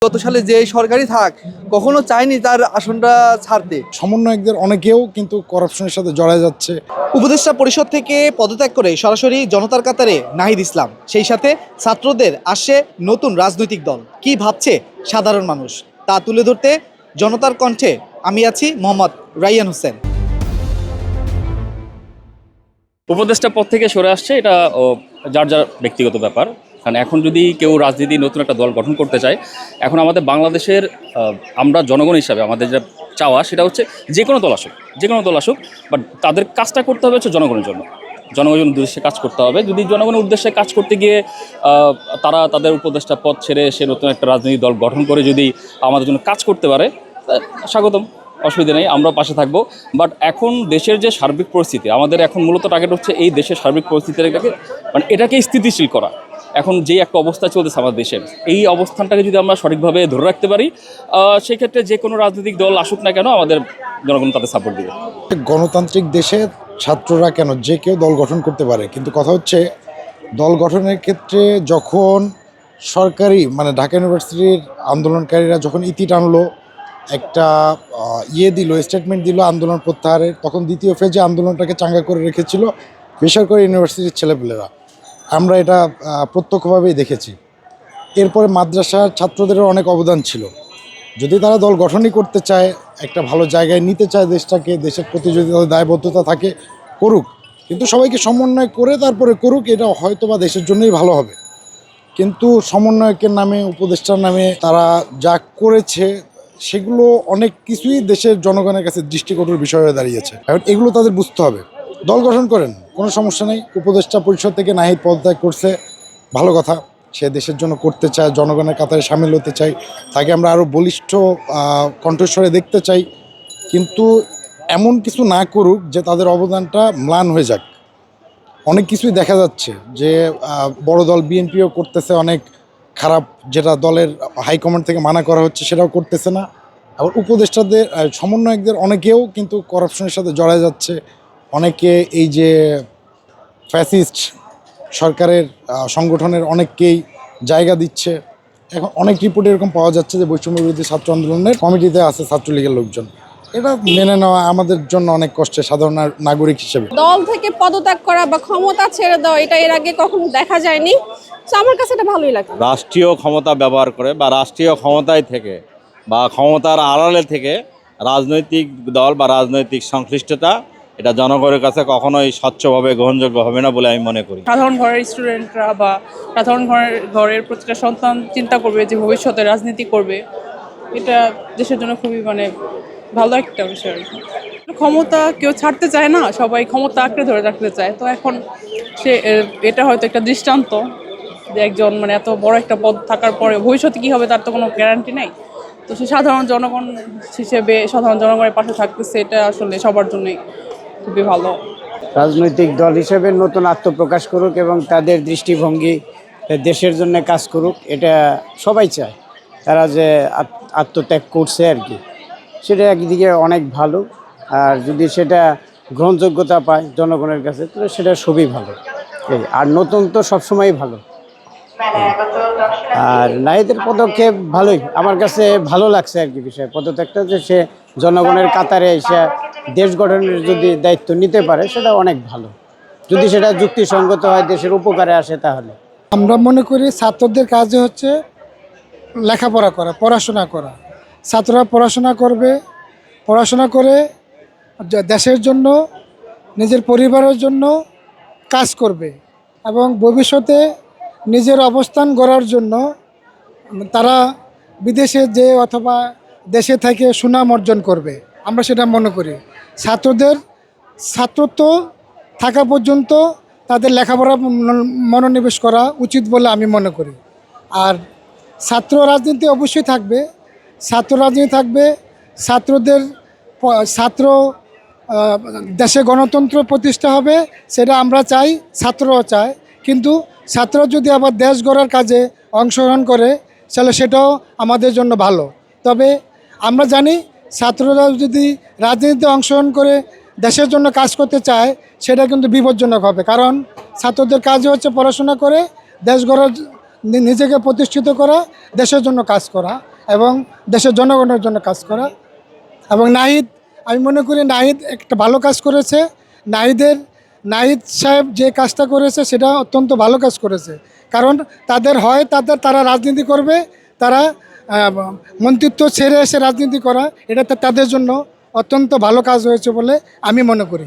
গত সালে যে সরকারি থাক কখনো চায়নি তার আসনটা ছাড়তে। সমন্বয়কদের অনেকেও কিন্তু করাপশনের সাথে জড়ায় যাচ্ছে। উপদেষ্টা পরিষদ থেকে পদত্যাগ করে সরাসরি জনতার কাতারে নাহিদ ইসলাম, সেই সাথে ছাত্রদের আসছে নতুন রাজনৈতিক দল। কি ভাবছে সাধারণ মানুষ তা তুলে ধরতে জনতার কণ্ঠে আমি আছি মোহাম্মদ রাইয়ান হোসেন। উপদেষ্টা পদ থেকে সরে আসছে, এটা যার যার ব্যক্তিগত ব্যাপার। কারণ এখন যদি কেউ রাজনীতি নতুন একটা দল গঠন করতে চায়, এখন আমাদের বাংলাদেশের আমরা জনগণ হিসাবে আমাদের যেটা চাওয়া সেটা হচ্ছে যে কোনো দল আসুক, বাট তাদের কাজটা করতে হবে হচ্ছে জনগণের জন্য, জনগণের উদ্দেশ্যে কাজ করতে হবে। যদি জনগণের উদ্দেশ্যে কাজ করতে গিয়ে তারা তাদের উপদেষ্টা পদ ছেড়ে সে নতুন একটা রাজনৈতিক দল গঠন করে যদি আমাদের জন্য কাজ করতে পারে, স্বাগতম, অসুবিধা নেই, আমরা পাশে থাকবো। বাট এখন দেশের যে সার্বিক পরিস্থিতি, আমাদের এখন মূলত টার্গেট হচ্ছে এই দেশের সার্বিক পরিস্থিতিটাকে এটাকে স্থিতিশীল করা। এখন যেই একটা অবস্থা চলতেছে আমাদের দেশের, এই অবস্থানটাকে যদি আমরা সঠিকভাবে ধরে রাখতে পারি, সেই ক্ষেত্রে যে কোনো রাজনৈতিক দল আসুক না কেন আমাদের জনগণ তাদের সাপোর্ট দেবে। গণতান্ত্রিক দেশে ছাত্ররা কেন যে কেউ দল গঠন করতে পারে, কিন্তু কথা হচ্ছে দল গঠনের ক্ষেত্রে যখন সরকারি ঢাকা ইউনিভার্সিটির আন্দোলনকারীরা যখন ইতি টানলো, একটা স্টেটমেন্ট দিল আন্দোলন প্রত্যাহারের, তখন দ্বিতীয় ফেজে আন্দোলনটাকে চাঙ্গা করে রেখেছিল বেসরকারি ইউনিভার্সিটির ছেলেপেলেরা। আমরা এটা প্রত্যক্ষভাবেই দেখেছি। এরপরে মাদ্রাসার ছাত্রদেরও অনেক অবদান ছিল। যদি তারা দল গঠনই করতে চায়, একটা ভালো জায়গায় নিতে চায় দেশটাকে, দেশের প্রতি যদি তাদের দায়বদ্ধতা থাকে, করুক, কিন্তু সবাইকে সমন্বয় করে তারপরে করুক, এটা হয়তো বা দেশের জন্যই ভালো হবে। কিন্তু সমন্বয়কের নামে, উপদেষ্টার নামে তারা যা করেছে সেগুলো অনেক কিছুই দেশের জনগণের কাছে দৃষ্টিকটুর বিষয় হয়ে দাঁড়িয়েছে। এখন এগুলো তাদের বুঝতে হবে। দল গঠন করেন, কোনো সমস্যা নেই। উপদেষ্টা পরিষদ থেকে নাহিদ পদত্যাগ করছে, ভালো কথা। সে দেশের জন্য করতে চায়, জনগণের কাতারে সামিল হতে চাই, তাকে আমরা আরও বলিষ্ঠ কণ্ঠস্বরে দেখতে চাই। কিন্তু এমন কিছু না করুক যে তাদের অবদানটা ম্লান হয়ে যাক। অনেক কিছুই দেখা যাচ্ছে যে বড় দল বিএনপিও করতেছে অনেক খারাপ, যেটা দলের হাইকমান্ড থেকে মানা করা হচ্ছে সেটাও করতেছে না। আবার উপদেষ্টাদের, সমন্বয়কদের অনেকেও কিন্তু করাপশনের সাথে জড়ায় যাচ্ছে। অনেকে এই যে ফ্যাসিস্ট সরকারের সংগঠনের অনেককেই জায়গা দিচ্ছে। এখন অনেক রিপোর্ট এরকম পাওয়া যাচ্ছে যে বৈষম্য বিরোধী ছাত্র আন্দোলনের কমিটিতে আছে ছাত্রলীগের লোকজন। এটা মেনে নেওয়া আমাদের জন্য অনেক কষ্টের, সাধারণ নাগরিক হিসেবে। দল থেকে পদত্যাগ করা বা ক্ষমতা ছেড়ে দেওয়া, এটা এর আগে কখনো দেখা যায়নি। তো আমার কাছে এটা ভালোই লাগে। রাষ্ট্রীয় ক্ষমতা ব্যবহার করে বা রাষ্ট্রীয় ক্ষমতায় থেকে বা ক্ষমতার আড়ালে থেকে রাজনৈতিক দল বা রাজনৈতিক সংশ্লিষ্টতা, এটা জনগণের কাছে কখনোই স্বচ্ছভাবে গ্রহণযোগ্য হবে না বলে আমি মনে করি। সাধারণ ঘরের স্টুডেন্টরা বা সাধারণ ঘরের প্রতিটা সন্তান চিন্তা করবে যে ভবিষ্যতে রাজনীতি করবে, এটা দেশের জন্য খুবই ভালো একটা বিষয়। ক্ষমতা কেউ ছাড়তে চায় না, সবাই ক্ষমতা আঁকড়ে ধরে রাখতে চায়। তো এখন এটা হয়তো একটা দৃষ্টান্ত যে একজন এত বড় একটা পদ থাকার পরে ভবিষ্যতে কী হবে তার তো কোনো গ্যারান্টি নেই। তো সে সাধারণ জনগণ হিসেবে সাধারণ জনগণের পাশে থাকতেছে, এটা আসলে সবার জন্যই খুবই ভালো। রাজনৈতিক দল হিসেবে নতুন আত্মপ্রকাশ করুক এবং তাদের দৃষ্টিভঙ্গি দেশের জন্য কাজ করুক, এটা সবাই চায়। তারা যে আত্মত্যাগ করছে আর কি, সেটা একদিকে অনেক ভালো। আর যদি সেটা গ্রহণযোগ্যতা পায় জনগণের কাছে, তাহলে সেটা খুবই ভালো। আর নতুন তো সবসময়ই ভালো। আর নাহিদের পদক্ষেপ ভালোই, আমার কাছে ভালো লাগছে আর কি বিষয় পদত্যাগটা, যে সে জনগণের কাতারে এসে দেশ গঠনের যদি দায়িত্ব নিতে পারে, সেটা অনেক ভালো। যদি সেটা যুক্তিসঙ্গত হয়, দেশের উপকারে আসে, তাহলে আমরা মনে করি ছাত্রদের কাজে হচ্ছে লেখাপড়া করা, পড়াশোনা করা। ছাত্ররা পড়াশোনা করবে, পড়াশোনা করে দেশের জন্য, নিজের পরিবারের জন্য কাজ করবে এবং ভবিষ্যতে নিজের অবস্থান গড়ার জন্য তারা বিদেশে যে অথবা দেশে থেকে সুনাম অর্জন করবে। আমরা সেটা মনে করি। ছাত্রত্ব থাকা পর্যন্ত তাদের লেখাপড়া মনোনিবেশ করা উচিত বলে আমি মনে করি। আর ছাত্র রাজনীতি অবশ্যই থাকবে, ছাত্র দেশে গণতন্ত্র প্রতিষ্ঠা হবে, সেটা আমরা চাই, ছাত্ররাও চায়। কিন্তু ছাত্ররা যদি আবার দেশ গড়ার কাজে অংশগ্রহণ করে, তাহলে সেটাও আমাদের জন্য ভালো। তবে আমরা জানি ছাত্ররা যদি রাজনীতিতে অংশগ্রহণ করে দেশের জন্য কাজ করতে চায়, সেটা কিন্তু বিপজ্জনক হবে। কারণ ছাত্রদের কাজই হচ্ছে পড়াশোনা করে দেশ গড়ার, নিজেকে প্রতিষ্ঠিত করা, দেশের জন্য কাজ করা। এবং দেশের জনগণের জন্য কাজ করা। এবং নাহিদ, আমি মনে করি নাহিদ একটা ভালো কাজ করেছে। নাহিদ সাহেব যে কাজটা করেছে সেটা অত্যন্ত ভালো কাজ করেছে, কারণ তারা রাজনীতি করবে, তারা মন্ত্রিত্ব ছেড়ে এসে রাজনীতি করা, এটা তাদের জন্য অত্যন্ত ভালো কাজ হয়েছে বলে আমি মনে করি।